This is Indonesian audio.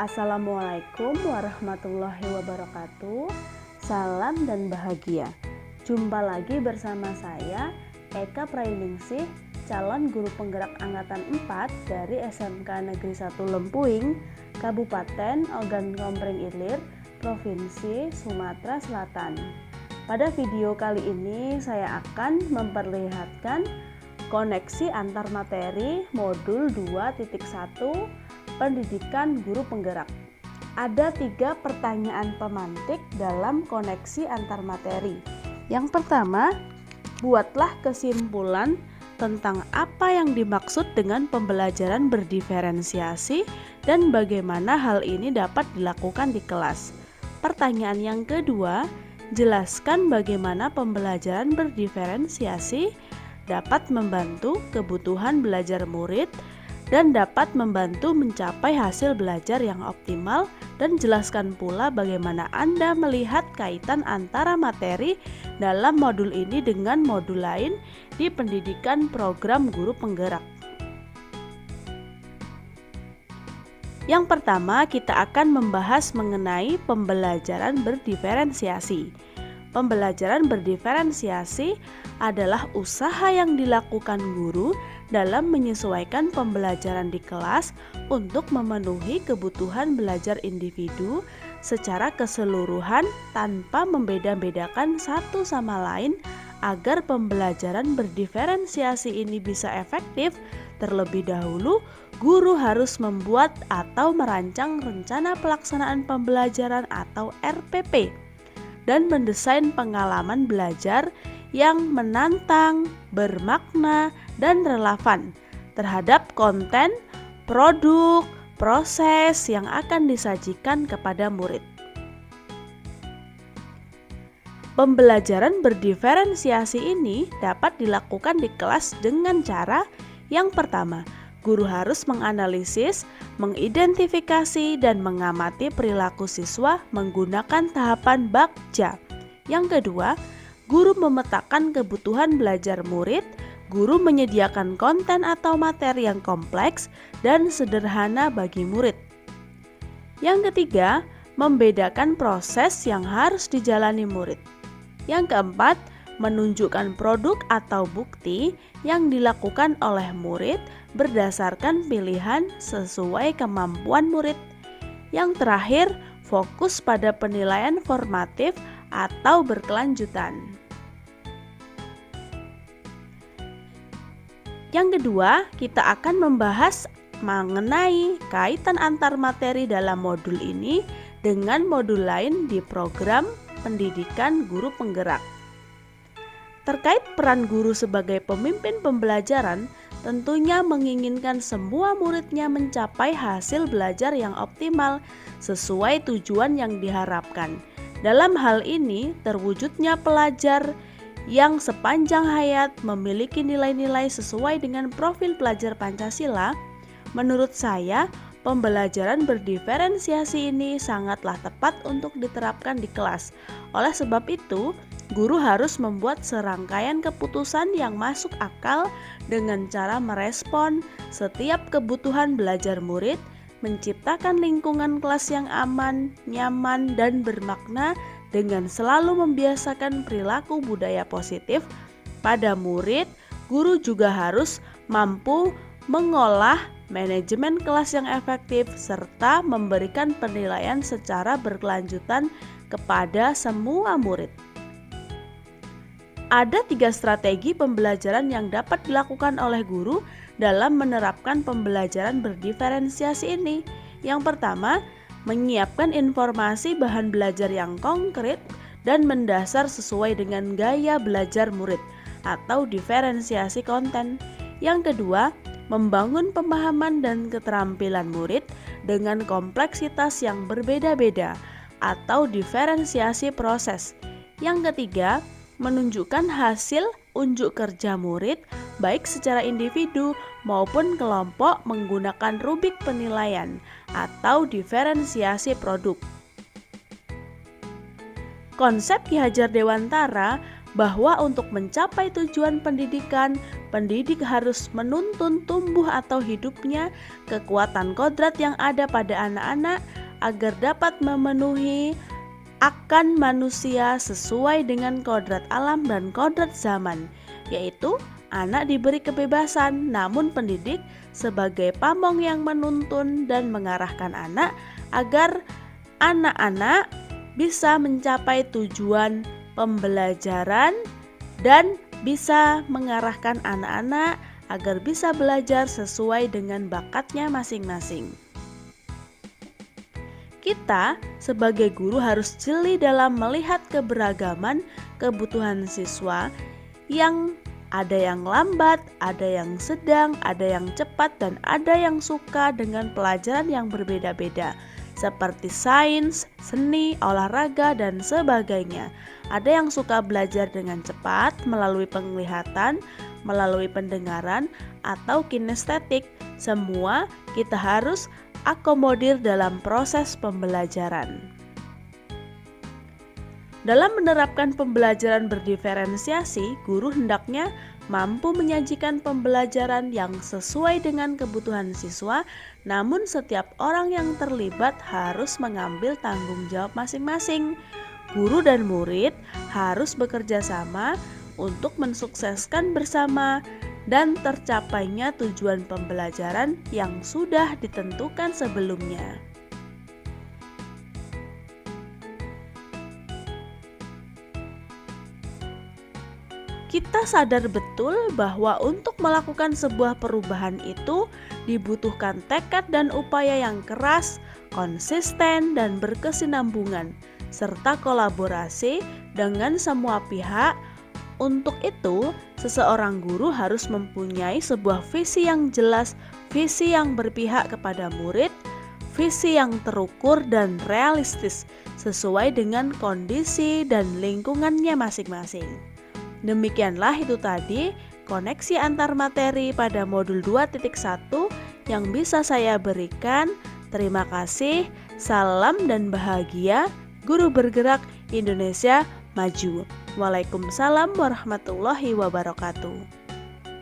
Assalamualaikum warahmatullahi wabarakatuh. Salam dan bahagia. Jumpa lagi bersama saya Eka Prainingsih, calon guru penggerak angkatan 4 dari SMK Negeri 1 Lempuing, Kabupaten Ogan Komering Ilir, Provinsi Sumatera Selatan. Pada video kali ini saya akan memperlihatkan koneksi antar materi modul 2.1 Pendidikan Guru Penggerak. Ada 3 pertanyaan pemantik dalam koneksi antar materi. Yang pertama, buatlah kesimpulan tentang apa yang dimaksud dengan pembelajaran berdiferensiasi dan bagaimana hal ini dapat dilakukan di kelas. Pertanyaan yang kedua, jelaskan bagaimana pembelajaran berdiferensiasi dapat membantu kebutuhan belajar murid dan dapat membantu mencapai hasil belajar yang optimal, dan jelaskan pula bagaimana Anda melihat kaitan antara materi dalam modul ini dengan modul lain di pendidikan program guru penggerak. Yang pertama, kita akan membahas mengenai pembelajaran berdiferensiasi. Pembelajaran berdiferensiasi adalah usaha yang dilakukan guru dalam menyesuaikan pembelajaran di kelas untuk memenuhi kebutuhan belajar individu secara keseluruhan tanpa membeda-bedakan satu sama lain. Agar pembelajaran berdiferensiasi ini bisa efektif, terlebih dahulu guru harus membuat atau merancang rencana pelaksanaan pembelajaran atau RPP dan mendesain pengalaman belajar yang menantang, bermakna, dan relevan terhadap konten, produk, proses yang akan disajikan kepada murid. Pembelajaran berdiferensiasi ini dapat dilakukan di kelas dengan cara yang pertama, guru harus menganalisis, mengidentifikasi, dan mengamati perilaku siswa menggunakan tahapan BAKJA. Yang kedua, guru memetakan kebutuhan belajar murid, guru menyediakan konten atau materi yang kompleks dan sederhana bagi murid. Yang ketiga, membedakan proses yang harus dijalani murid. Yang keempat, menunjukkan produk atau bukti yang dilakukan oleh murid berdasarkan pilihan sesuai kemampuan murid. Yang terakhir, fokus pada penilaian formatif atau berkelanjutan. Yang kedua, kita akan membahas mengenai kaitan antar materi dalam modul ini dengan modul lain di program pendidikan guru penggerak. Terkait peran guru sebagai pemimpin pembelajaran, tentunya menginginkan semua muridnya mencapai hasil belajar yang optimal sesuai tujuan yang diharapkan. Dalam hal ini, terwujudnya pelajar yang sepanjang hayat memiliki nilai-nilai sesuai dengan profil pelajar Pancasila. Menurut saya, pembelajaran berdiferensiasi ini sangatlah tepat untuk diterapkan di kelas. Oleh sebab itu, guru harus membuat serangkaian keputusan yang masuk akal dengan cara merespon setiap kebutuhan belajar murid, menciptakan lingkungan kelas yang aman, nyaman, dan bermakna dengan selalu membiasakan perilaku budaya positif pada murid. Guru juga harus mampu mengolah manajemen kelas yang efektif serta memberikan penilaian secara berkelanjutan kepada semua murid. Ada 3 strategi pembelajaran yang dapat dilakukan oleh guru dalam menerapkan pembelajaran berdiferensiasi ini. Yang pertama, menyiapkan informasi bahan belajar yang konkret dan mendasar sesuai dengan gaya belajar murid atau diferensiasi konten. Yang kedua, membangun pemahaman dan keterampilan murid dengan kompleksitas yang berbeda-beda atau diferensiasi proses. Yang ketiga, menunjukkan hasil unjuk kerja murid baik secara individu maupun kelompok menggunakan rubrik penilaian atau diferensiasi produk. Konsep Ki Hajar Dewantara bahwa untuk mencapai tujuan pendidikan, pendidik harus menuntun tumbuh atau hidupnya kekuatan kodrat yang ada pada anak-anak agar dapat memenuhi akan manusia sesuai dengan kodrat alam dan kodrat zaman, yaitu anak diberi kebebasan, namun pendidik sebagai pamong yang menuntun dan mengarahkan anak agar anak-anak bisa mencapai tujuan pembelajaran dan bisa mengarahkan anak-anak agar bisa belajar sesuai dengan bakatnya masing-masing. Kita sebagai guru harus jeli dalam melihat keberagaman kebutuhan siswa yang ada yang lambat, ada yang sedang, ada yang cepat, dan ada yang suka dengan pelajaran yang berbeda-beda seperti sains, seni, olahraga, dan sebagainya. Ada yang suka belajar dengan cepat melalui penglihatan, melalui pendengaran, atau kinestetik. Semua kita harus akomodir dalam proses pembelajaran. Dalam menerapkan pembelajaran berdiferensiasi, guru hendaknya mampu menyajikan pembelajaran yang sesuai dengan kebutuhan siswa, namun setiap orang yang terlibat harus mengambil tanggung jawab masing-masing. Guru dan murid harus bekerja sama untuk mensukseskan bersama dan tercapainya tujuan pembelajaran yang sudah ditentukan sebelumnya. Kita sadar betul bahwa untuk melakukan sebuah perubahan itu dibutuhkan tekad dan upaya yang keras, konsisten, dan berkesinambungan, serta kolaborasi dengan semua pihak. Untuk itu, seseorang guru harus mempunyai sebuah visi yang jelas, visi yang berpihak kepada murid, visi yang terukur dan realistis sesuai dengan kondisi dan lingkungannya masing-masing. Demikianlah itu tadi koneksi antar materi pada modul 2.1 yang bisa saya berikan. Terima kasih, salam dan bahagia, guru bergerak Indonesia maju. Waalaikumsalam warahmatullahi wabarakatuh.